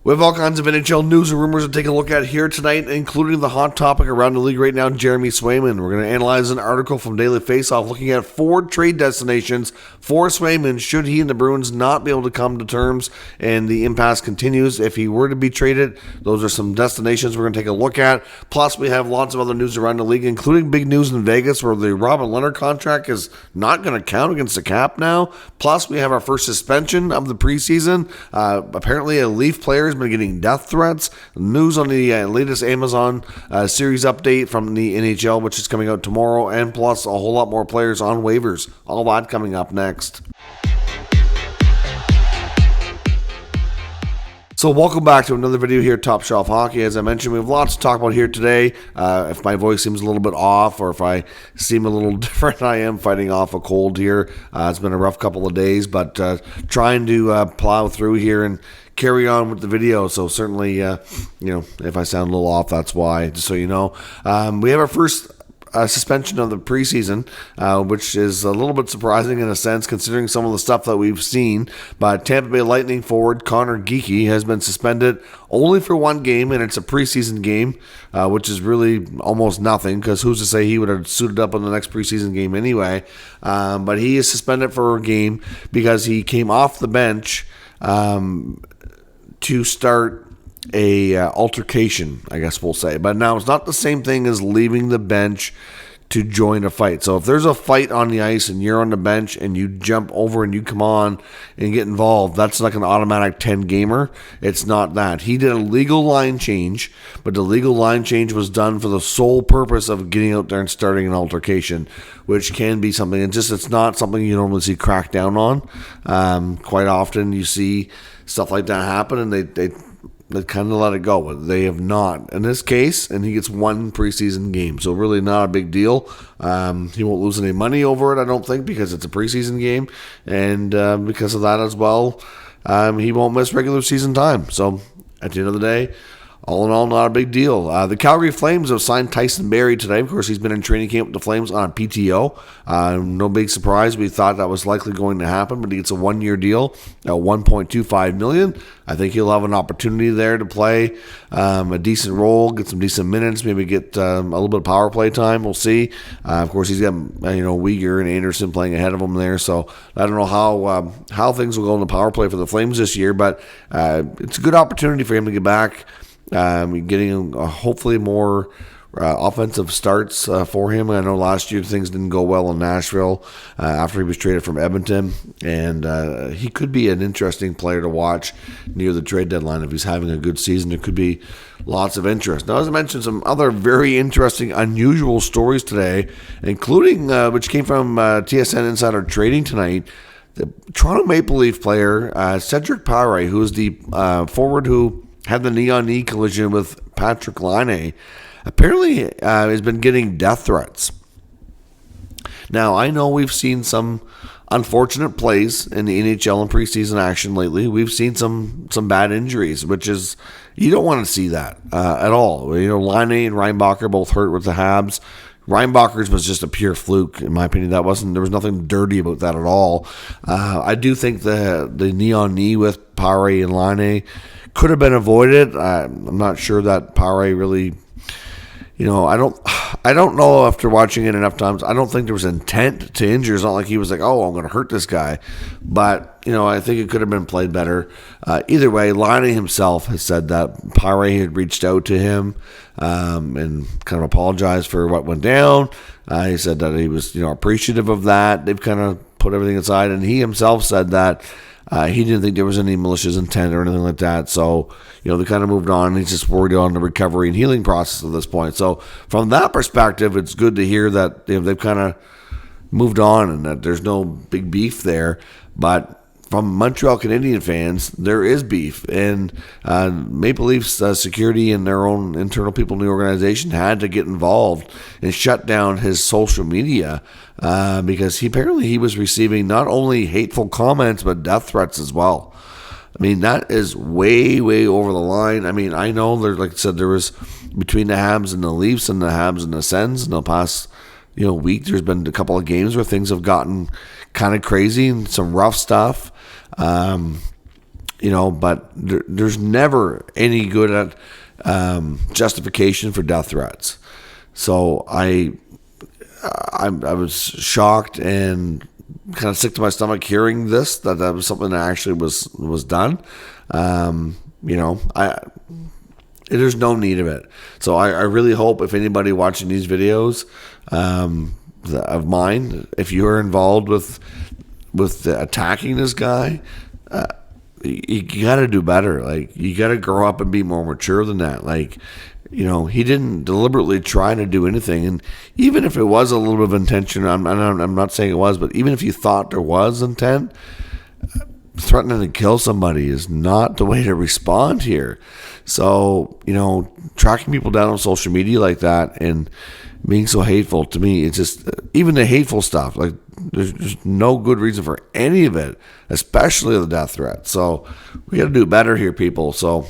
We have all kinds of NHL news and rumors to take a look at here tonight, including the hot topic around the league right now, Jeremy Swayman. We're going to analyze an article from Daily Faceoff looking at 4 trade destinations for Swayman should he and the Bruins not be able to come to terms and the impasse continues. If he were to be traded, those are some destinations we're going to take a look at. Plus, we have lots of other news around the league, including big news in Vegas where the Robin Lehner contract is not going to count against the cap now. Plus, we have our first suspension of the preseason. Apparently, a Leaf player has been getting death threats. News on the latest Amazon series update from the NHL, which is coming out tomorrow, and plus a whole lot more players on waivers. All that coming up next. So welcome back to another video here at Top Shelf Hockey. As I mentioned, we have lots to talk about here today. If my voice seems a little bit off or if I seem a little different, I am fighting off a cold here. It's been a rough couple of days, but trying to plow through here and carry on with the video. So certainly, if I sound a little off, that's why, just so you know. We have our first suspension of the preseason, which is a little bit surprising in a sense considering some of the stuff that we've seen. But Tampa Bay Lightning forward Connor Geekie has been suspended only for one game, and it's a preseason game, which is really almost nothing because who's to say he would have suited up in the next preseason game anyway. But he is suspended for a game because he came off the bench to start a altercation, I guess we'll say. But now it's not the same thing as leaving the bench to join a fight. So if there's a fight on the ice and you're on the bench and you jump over and you come on and get involved, that's like an automatic 10 gamer. It's not that. He did a legal line change, but the legal line change was done for the sole purpose of getting out there and starting an altercation, which can be something. It's not something you normally see cracked down on. Quite often you see stuff like that happen and they kind of let it go, but they have not in this case, and he gets one preseason game, so really not a big deal. He won't lose any money over it, I don't think, because it's a preseason game, and because of that as well, he won't miss regular season time. So at the end of the day, all in all, not a big deal. The Calgary Flames have signed Tyson Barrie today. Of course, he's been in training camp with the Flames on a PTO. No big surprise. We thought that was likely going to happen, but he gets a one-year deal, $1.25 million. I think he'll have an opportunity there to play a decent role, get some decent minutes, maybe get a little bit of power play time. We'll see. Of course, he's got Uyghur and Anderson playing ahead of him there, so I don't know how things will go in the power play for the Flames this year, but it's a good opportunity for him to get back. Getting hopefully more offensive starts for him. I know last year things didn't go well in Nashville after he was traded from Edmonton, and he could be an interesting player to watch near the trade deadline. If he's having a good season, there could be lots of interest. Now, as I mentioned, some other very interesting, unusual stories today, including which came from TSN Insider Trading tonight. The Toronto Maple Leaf player, Cedric Pare, who is the forward who had the knee-on-knee collision with Patrik Laine, apparently has been getting death threats. Now, I know we've seen some unfortunate plays in the NHL and preseason action lately. We've seen some bad injuries, which is, you don't want to see that at all. Laine and Reinbacher both hurt with the Habs. Reinbacher's was just a pure fluke, in my opinion. There was nothing dirty about that at all. I do think the knee-on-knee with Pare and Laine could have been avoided. I'm not sure that Pare really, I don't know after watching it enough times. I don't think there was intent to injure. It's not like he was like, oh, I'm going to hurt this guy. But, I think it could have been played better. Either way, Laine himself has said that Pare had reached out to him and kind of apologized for what went down. He said that he was, appreciative of that. They've kind of put everything aside. And he himself said that he didn't think there was any malicious intent or anything like that. So, they kind of moved on. He's just worried on the recovery and healing process at this point. So, from that perspective, it's good to hear that they've kind of moved on and that there's no big beef there. But from Montreal Canadiens fans, there is beef. And Maple Leafs security and their own internal people in the organization had to get involved and shut down his social media because he was receiving not only hateful comments, but death threats as well. I mean, that is way, way over the line. I mean, I know like I said, there was between the Habs and the Leafs and the Habs and the Sens in the past week, there's been a couple of games where things have gotten kind of crazy and some rough stuff. but there's never any good justification for death threats. So I was shocked and kind of sick to my stomach hearing this, that was something that actually was done. There's no need of it. So I really hope if anybody watching these videos of mine, if you're involved with attacking this guy, you got to do better. Like, you got to grow up and be more mature than that. Like, he didn't deliberately try to do anything. And even if it was a little bit of intention, I'm not saying it was, but even if you thought there was intent, threatening to kill somebody is not the way to respond here. So, tracking people down on social media like that and being so hateful, to me, it's just, even the hateful stuff, like, there's no good reason for any of it, especially the death threat. So we got to do better here, people. So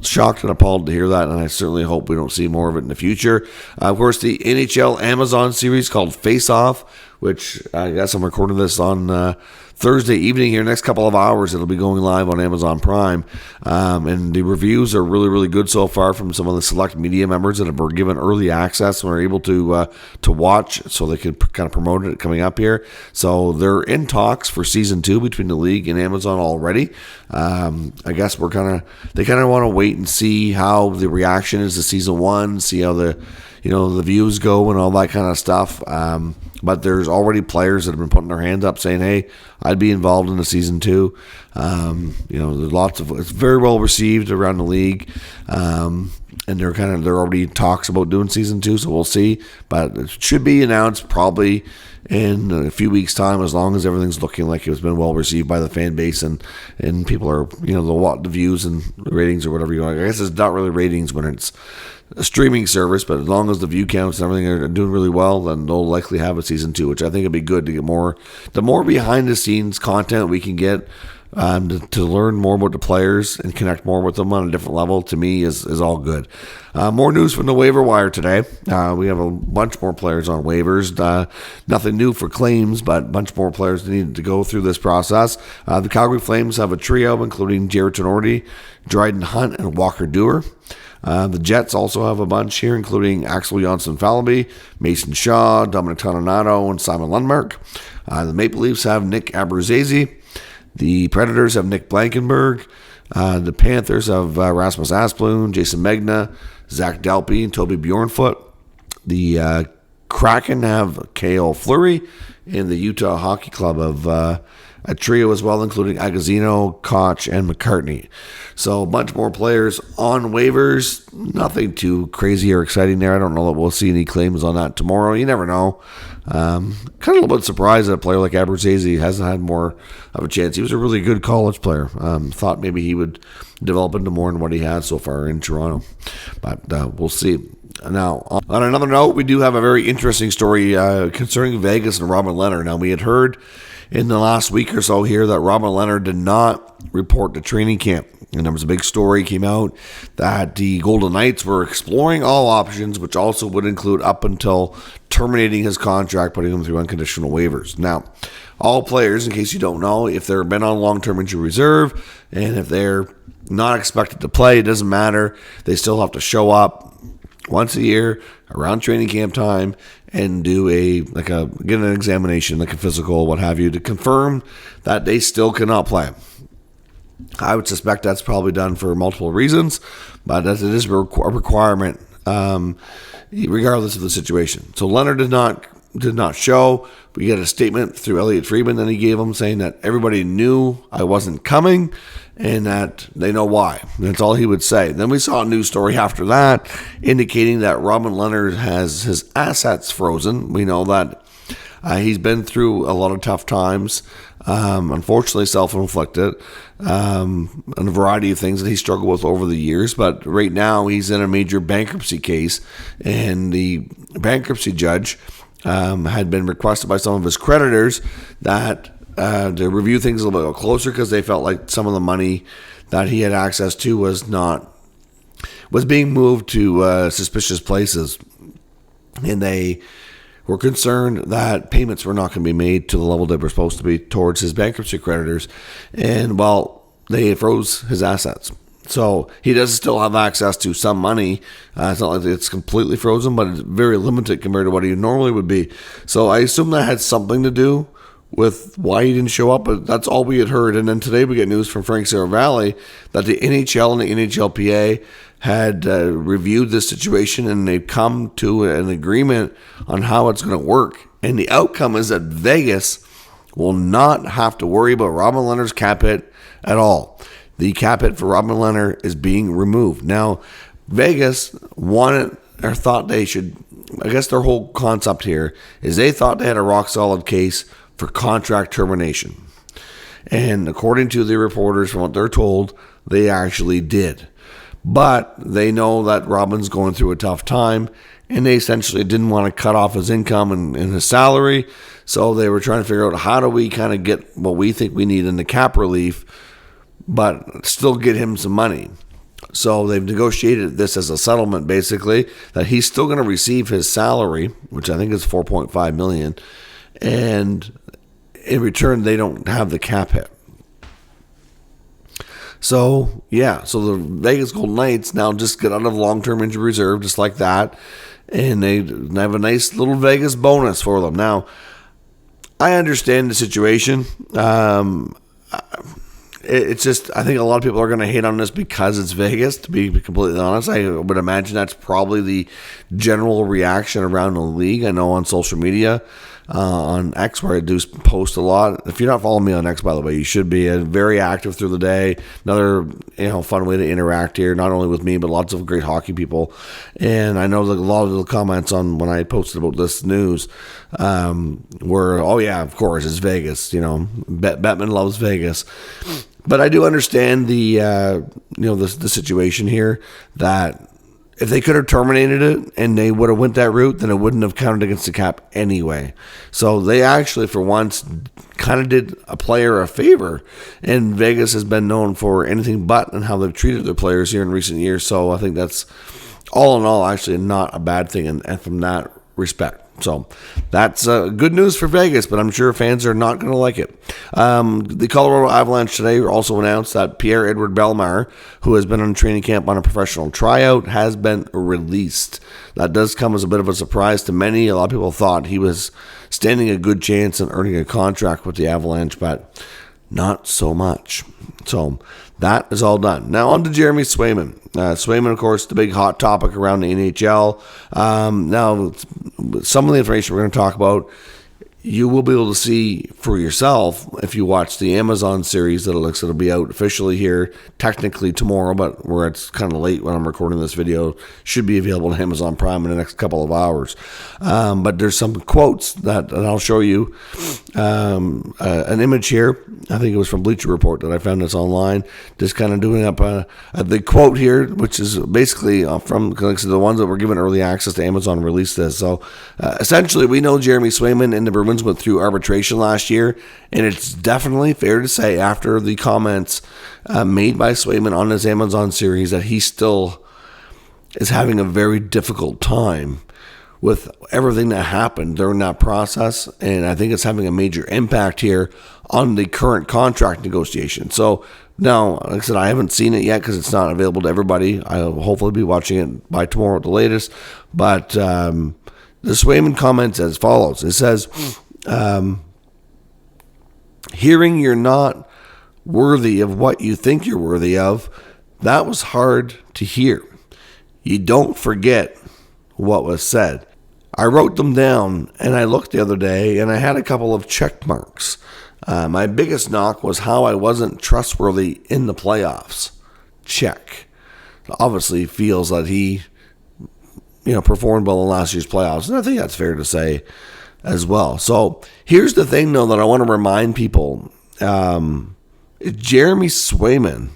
shocked and appalled to hear that, and I certainly hope we don't see more of it in the future. Of course, the NHL Amazon series called Face Off, which I guess I'm recording this on Thursday evening here. Next couple of hours, it'll be going live on Amazon Prime. And the reviews are really, really good so far from some of the select media members that have been given early access and are able to watch, so they can kind of promote it coming up here. So they're in talks for season 2 between the league and Amazon already. I guess they kind of want to wait and see how the reaction is to season 1, see how the views go and all that kind of stuff. But there's already players that have been putting their hands up saying, hey, I'd be involved in the season 2. There's it's very well received around the league. And there already talks about doing season 2, so we'll see. But it should be announced probably in a few weeks' time, as long as everything's looking like it's been well received by the fan base and people are, the views and ratings or whatever you want. I guess it's not really ratings when it's a streaming service, but as long as the view counts and everything are doing really well, then they'll likely have a season 2, which I think would be good to get the more behind the scenes content we can get to learn more about the players and connect more with them on a different level, to me is all good. More news from the waiver wire today. We have a bunch more players on waivers. Nothing new for claims, but a bunch more players needed to go through this process. The Calgary Flames have a trio, including Jerard Fagerberg, Dryden Hunt, and Walker Duehr. The Jets also have a bunch here, including Axel Jonsson-Falaby, Mason Shaw, Dominic Toninato, and Simon Lundmark. The Maple Leafs have Nick Abruzzese. The Predators have Nick Blankenberg. The Panthers have Rasmus Asplund, Jason Megna, Zach Dalpe, and Toby Bjornfoot. The Kraken have K.O. Fleury, and the Utah Hockey Club of a trio as well, including Agazino, Koch, and McCartney. So a bunch more players on waivers. Nothing too crazy or exciting there. I don't know that we'll see any claims on that tomorrow. You never know. Kind of a little bit surprised that a player like Abruzzese hasn't had more of a chance. He was a really good college player. Thought maybe he would develop into more than what he has so far in Toronto. But we'll see. Now, on another note, we do have a very interesting story concerning Vegas and Robin Lehner. Now, we had heard in the last week or so here that Robin Lehner did not report to training camp. And there was a big story came out that the Golden Knights were exploring all options, which also would include up until terminating his contract, putting him through unconditional waivers. Now, all players, in case you don't know, if they've been on long-term injury reserve and if they're not expected to play, it doesn't matter. They still have to show up once a year around training camp time and do get an examination, like a physical, what have you, to confirm that they still cannot play. I would suspect that's probably done for multiple reasons, but it is a requirement regardless of the situation. So Lehner did not show. We get a statement through Elliot Friedman that he gave him saying that everybody knew I wasn't coming and that they know why. That's all he would say. Then we saw a news story after that indicating that Robin Lehner has his assets frozen. We know that he's been through a lot of tough times, unfortunately self-inflicted, and a variety of things that he struggled with over the years. But right now he's in a major bankruptcy case, and the bankruptcy judge had been requested by some of his creditors that to review things a little bit closer because they felt like some of the money that he had access to was being moved to suspicious places, and they were concerned that payments were not going to be made to the level they were supposed to be towards his bankruptcy creditors. And while they froze his assets. So he does still have access to some money. It's not like it's completely frozen, but it's very limited compared to what he normally would be. So I assume that had something to do with why he didn't show up, but that's all we had heard. And then today we get news from Frank Saravalli that the NHL and the NHLPA had reviewed this situation, and they've come to an agreement on how it's going to work. And the outcome is that Vegas will not have to worry about Robin Lehner's cap hit at all. The cap hit for Robin Lehner is being removed. Now, Vegas wanted or thought they should, I guess their whole concept here is they thought they had a rock-solid case for contract termination. And according to the reporters, from what they're told, they actually did. But they know that Robin's going through a tough time, and they essentially didn't want to cut off his income and his salary. So they were trying to figure out, how do we kind of get what we think we need in the cap relief, but still get him some money. So they've negotiated this as a settlement, basically, that he's still going to receive his salary, which I think is $4.5 million, and in return, they don't have the cap hit. So, so the Vegas Golden Knights now just get out of long-term injury reserve, just like that, and they have a nice little Vegas bonus for them. Now, I understand the situation. It's just, I think a lot of people are going to hate on this because it's Vegas, to be completely honest. I would imagine that's probably the general reaction around the league. I know on social media, on X, where I do post a lot. If you're not following me on X, by the way, you should be. Very active through the day. Another fun way to interact here, not only with me, but lots of great hockey people. And I know that a lot of the comments on when I posted about this news were, oh yeah, of course, it's Vegas. Bettman loves Vegas. But I do understand the situation here, that if they could have terminated it and they would have went that route, then it wouldn't have counted against the cap anyway. So they actually, for once, kind of did a player a favor. And Vegas has been known for anything but and how they've treated their players here in recent years. So I think that's, all in all, actually not a bad thing and from that respect. So that's good news for Vegas, but I'm sure fans are not going to like it. The Colorado Avalanche today also announced that Pierre-Edouard Bellemare, who has been on training camp on a professional tryout, has been released. That does come as a bit of a surprise to many. A lot of people thought he was standing a good chance in earning a contract with the Avalanche, but not so much. So that is all done. Now on to Jeremy Swayman. Swayman, of course, the big hot topic around the NHL. Now, some of the information we're going to talk about, you will be able to see for yourself if you watch the Amazon series that it looks it'll be out officially here, technically tomorrow, but where it's kind of late when I'm recording this video, should be available on Amazon Prime in the next couple of hours. But there's some quotes that I'll show you. An image here, I think it was from Bleacher Report that I found this online, just kind of doing up the quote here, which is basically from the ones that were given early access to Amazon released this. So essentially, we know Jeremy Swayman and the Bruins went through arbitration last year, and it's definitely fair to say after the comments made by Swayman on his Amazon series that he still is having a very difficult time with everything that happened during that process, and I think it's having a major impact here on the current contract negotiation. So now, like I said, I haven't seen it yet because it's not available to everybody. I'll hopefully be watching it by tomorrow at the latest, but the Swayman comments as follows. It says, hearing you're not worthy of what you think you're worthy of, that was hard to hear. You don't forget what was said. I wrote them down, and I looked the other day, and I had a couple of check marks. My biggest knock was how I wasn't trustworthy in the playoffs. Check. Obviously feels that he performed well in last year's playoffs, and I think that's fair to say as well. So here's the thing, though, that I want to remind people. Jeremy Swayman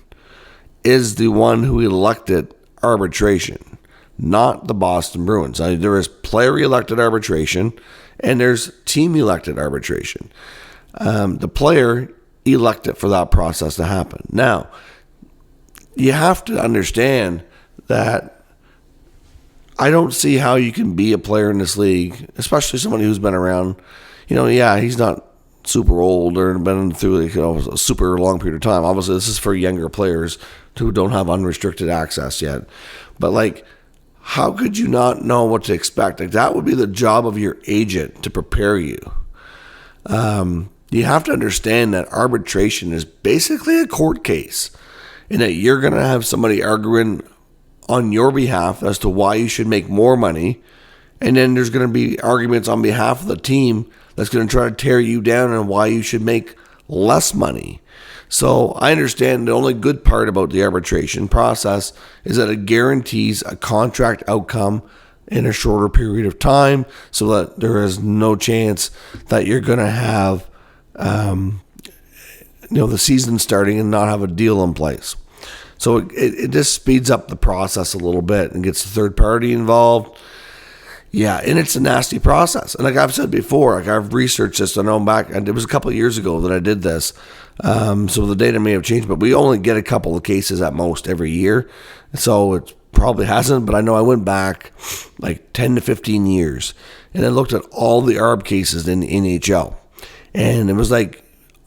is the one who elected arbitration, not the Boston Bruins. There is player-elected arbitration, and there's team-elected arbitration. The player elected for that process to happen. Now, you have to understand that I don't see how you can be a player in this league, especially someone who's been around. He's not super old or been through a super long period of time. Obviously, this is for younger players who don't have unrestricted access yet. But like, how could you not know what to expect? Like, that would be the job of your agent to prepare you. You have to understand that arbitration is basically a court case, and that you're going to have somebody arguing on your behalf as to why you should make more money, and then there's going to be arguments on behalf of the team that's going to try to tear you down on why you should make less money. So I understand the only good part about the arbitration process is that it guarantees a contract outcome in a shorter period of time, so that there is no chance that you're going to have the season starting and not have a deal in place. So it just speeds up the process a little bit and gets the third party involved. Yeah, and it's a nasty process. And like I've said before, like I've researched this. I know back, and it was a couple of years ago that I did this. So the data may have changed, but we only get a couple of cases at most every year. So it probably hasn't, but I know I went back like 10 to 15 years and I looked at all the ARB cases in the NHL. And it was like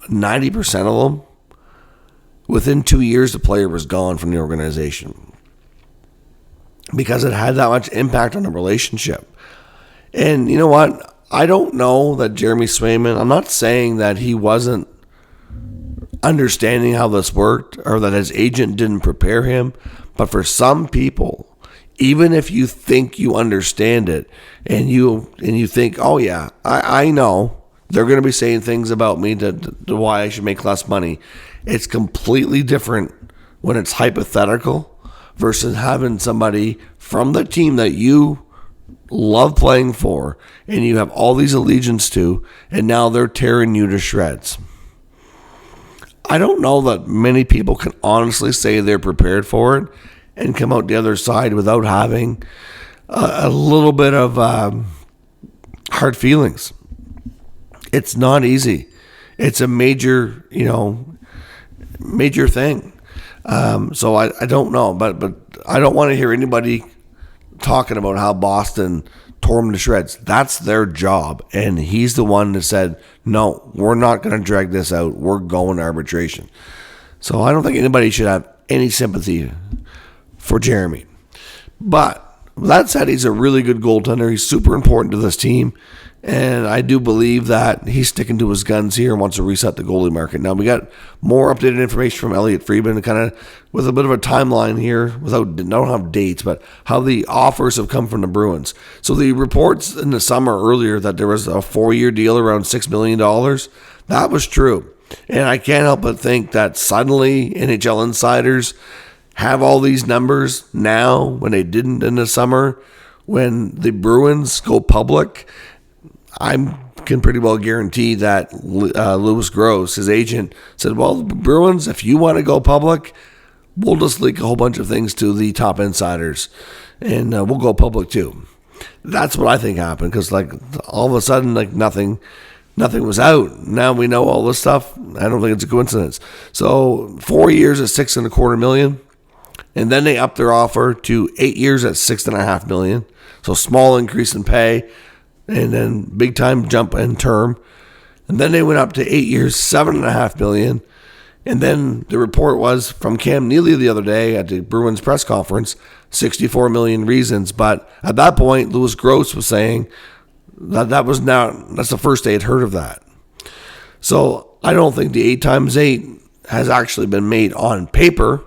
90% of them, within 2 years, the player was gone from the organization because it had that much impact on the relationship. And you know what? I don't know that Jeremy Swayman, I'm not saying that he wasn't understanding how this worked or that his agent didn't prepare him, but for some people, even if you think you understand it and you think, oh yeah, I know they're going to be saying things about me to why I should make less money, it's completely different when it's hypothetical versus having somebody from the team that you love playing for and you have all these allegiance to, and now they're tearing you to shreds. I don't know that many people can honestly say they're prepared for it and come out the other side without having a little bit of hard feelings. It's not easy. It's a major thing. So I don't know, but I don't want to hear anybody talking about how Boston tore him to shreds. That's their job, and he's the one that said, no, we're not going to drag this out. We're going to arbitration. So I don't think anybody should have any sympathy for Jeremy. But that said, he's a really good goaltender. He's super important to this team. And I do believe that he's sticking to his guns here and wants to reset the goalie market. Now, we got more updated information from Elliotte Friedman, kind of with a bit of a timeline here, I don't have dates, but how the offers have come from the Bruins. So the reports in the summer earlier that there was a 4-year deal around $6 million, that was true. And I can't help but think that suddenly NHL insiders have all these numbers now when they didn't in the summer. When the Bruins go public, I can pretty well guarantee that Louis Gross, his agent, said, well, Bruins, if you want to go public, we'll just leak a whole bunch of things to the top insiders, and we'll go public too. That's what I think happened, because like all of a sudden, like nothing was out. Now we know all this stuff. I don't think it's a coincidence. So 4 years at $6.25 million, and then they upped their offer to 8 years at $6.5 million. So small increase in pay. And then big time jump in term. And then they went up to 8 years, $7.5 million. And then the report was from Cam Neely the other day at the Bruins press conference, 64 million reasons. But at that point, Louis Gross was saying that's the first they had heard of that. So I don't think the 8 times 8 has actually been made on paper.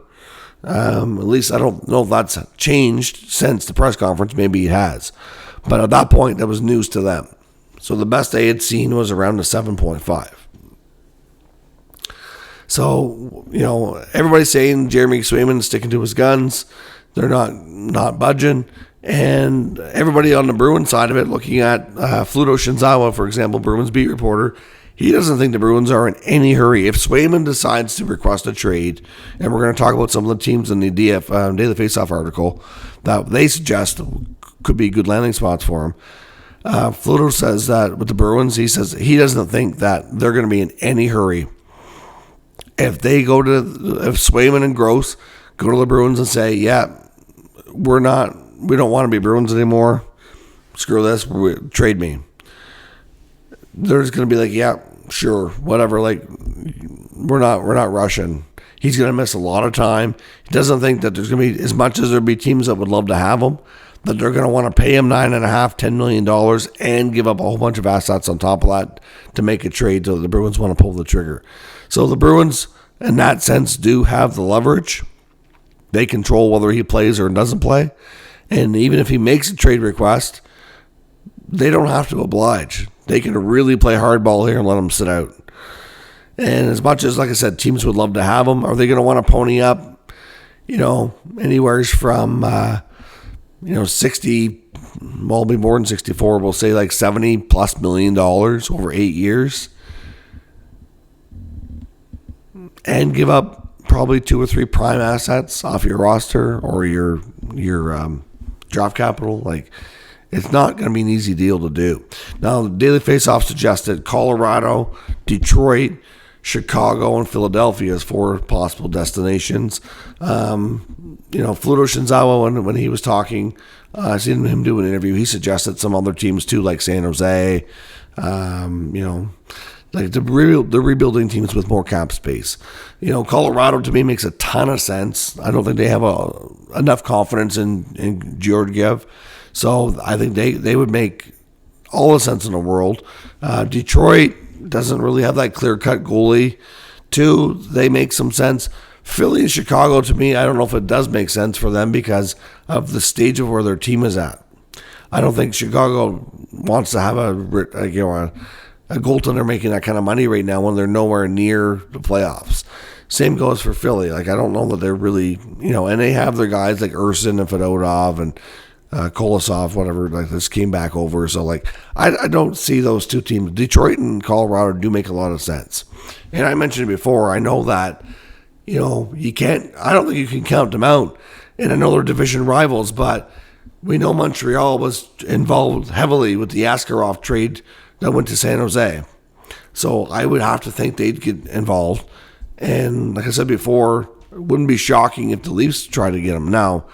At least I don't know if that's changed since the press conference. Maybe it has. But at that point, that was news to them. So the best they had seen was around the 7.5. So, everybody's saying Jeremy Swayman is sticking to his guns. They're not budging. And everybody on the Bruins side of it, looking at Fluto Shinzawa, for example, Bruins beat reporter, he doesn't think the Bruins are in any hurry. If Swayman decides to request a trade, and we're going to talk about some of the teams in the Daily Faceoff article that they suggest could be good landing spots for him. Fluto says that with the Bruins, he says he doesn't think that they're going to be in any hurry. If Swayman and Gross go to the Bruins and say, yeah, we don't want to be Bruins anymore, screw this, trade me. They're just going to be like, yeah, sure, whatever. Like, we're not rushing. He's going to miss a lot of time. He doesn't think that there's going to be, as much as there'll be teams that would love to have him, that they're going to want to pay him $9.5, $10 million and give up a whole bunch of assets on top of that to make a trade. So the Bruins want to pull the trigger. So the Bruins, in that sense, do have the leverage. They control whether he plays or doesn't play. And even if he makes a trade request, they don't have to oblige. They can really play hardball here and let him sit out. And as much as, like I said, teams would love to have him, are they going to want to pony up, anywhere from, 60, well, it'll be more than 64, we'll say like $70+ million over 8 years, and give up probably 2 or 3 prime assets off your roster or your draft capital? Like, it's not going to be an easy deal to do. Now, the Daily Faceoff suggested Colorado, Detroit, Chicago, and Philadelphia as 4 possible destinations. Fluto Shinzawa, when he was talking, I seen him do an interview. He suggested some other teams too, like San Jose. Like the rebuilding teams with more cap space. Colorado to me makes a ton of sense. I don't think they have enough confidence in Georgiev. So I think they would make all the sense in the world. Detroit doesn't really have that clear-cut goalie. 2, they make some sense. Philly and Chicago, to me, I don't know if it does make sense for them because of the stage of where their team is at. I don't think Chicago wants to have a goaltender making that kind of money right now when they're nowhere near the playoffs. Same goes for Philly. Like, I don't know that they're really, and they have their guys like Urson and Fedotov and Kolosov, whatever, like this came back over. So, like, I don't see those 2 teams. Detroit and Colorado do make a lot of sense. And I mentioned it before. I know that, I don't think you can count them out. And I know they're division rivals, but we know Montreal was involved heavily with the Askarov trade that went to San Jose. So I would have to think they'd get involved. And like I said before, it wouldn't be shocking if the Leafs try to get them. Now,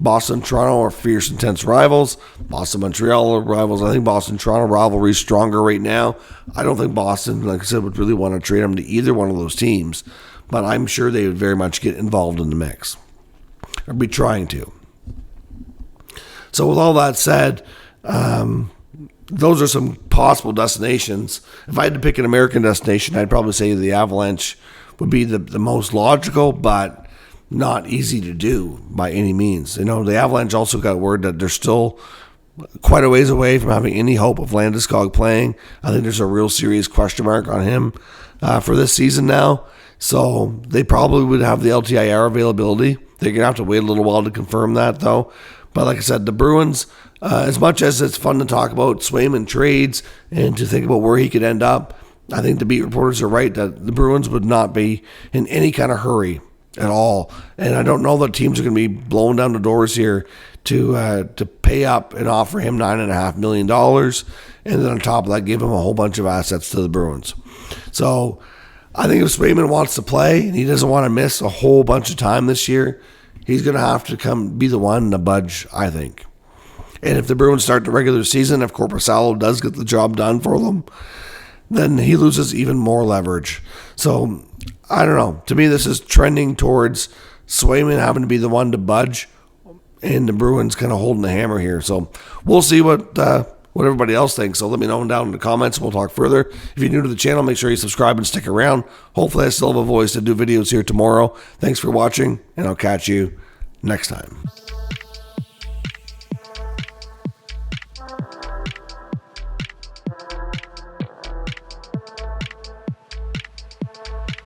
Boston, Toronto are fierce, intense rivals. Boston, Montreal are rivals. I think Boston-Toronto rivalry is stronger right now. I don't think Boston, like I said, would really want to trade them to either one of those teams. But I'm sure they would very much get involved in the mix. Or be trying to. So with all that said, those are some possible destinations. If I had to pick an American destination, I'd probably say the Avalanche would be the most logical, but not easy to do by any means. The Avalanche also got word that they're still quite a ways away from having any hope of Landeskog playing. I think there's a real serious question mark on him for this season now. So they probably would have the LTIR availability. They're going to have to wait a little while to confirm that, though. But like I said, the Bruins, as much as it's fun to talk about Swayman trades and to think about where he could end up, I think the beat reporters are right that the Bruins would not be in any kind of hurry at all. And I don't know that teams are going to be blowing down the doors here to pay up and offer him $9.5 million. And then on top of that, give him a whole bunch of assets to the Bruins. So I think if Swayman wants to play and he doesn't want to miss a whole bunch of time this year, he's going to have to come be the one to budge, I think. And if the Bruins start the regular season, if Korpisalo does get the job done for them, then he loses even more leverage. So, I don't know. To me, this is trending towards Swayman having to be the one to budge and the Bruins kind of holding the hammer here. So, we'll see what everybody else thinks. So, let me know down in the comments. We'll talk further. If you're new to the channel, make sure you subscribe and stick around. Hopefully, I still have a voice to do videos here tomorrow. Thanks for watching, and I'll catch you next time.